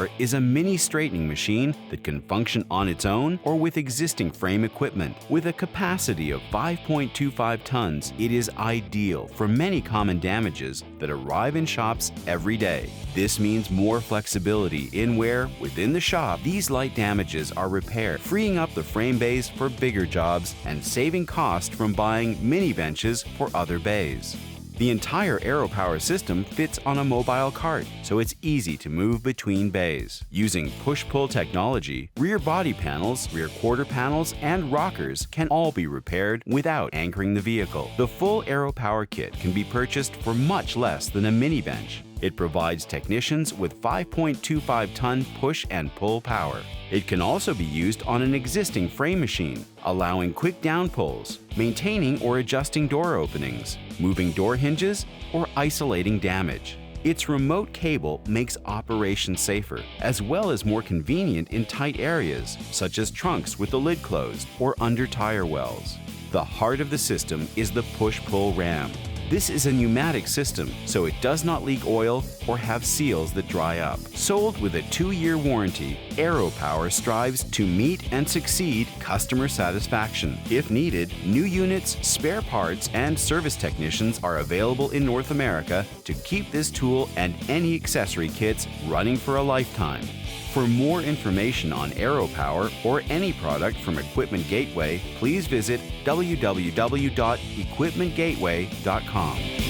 Airopower is a mini straightening machine that can function on its own or with existing frame equipment. With a capacity of 5.25 tons, it is ideal for many common damages that arrive in shops every day. This means more flexibility in where, within the shop, these light damages are repaired, freeing up the frame bays for bigger jobs and saving cost from buying mini benches for other bays. The entire Airopower system fits on a mobile cart, so it's easy to move between bays. Using push-pull technology, rear body panels, rear quarter panels, and rockers can all be repaired without anchoring the vehicle. The full Airopower kit can be purchased for much less than a mini bench. It provides technicians with 5.25-ton push and pull power. It can also be used on an existing frame machine, allowing quick down pulls, maintaining or adjusting door openings, moving door hinges, or isolating damage. Its remote cable makes operation safer, as well as more convenient in tight areas, such as trunks with the lid closed or under tire wells. The heart of the system is the push-pull ram. This is a pneumatic system, so it does not leak oil or have seals that dry up. Sold with a 2-year warranty, Airopower strives to meet and succeed customer satisfaction. If needed, new units, spare parts, and service technicians are available in North America to keep this tool and any accessory kits running for a lifetime. For more information on Airopower or any product from Equipment Gateway, please visit www.equipmentgateway.com.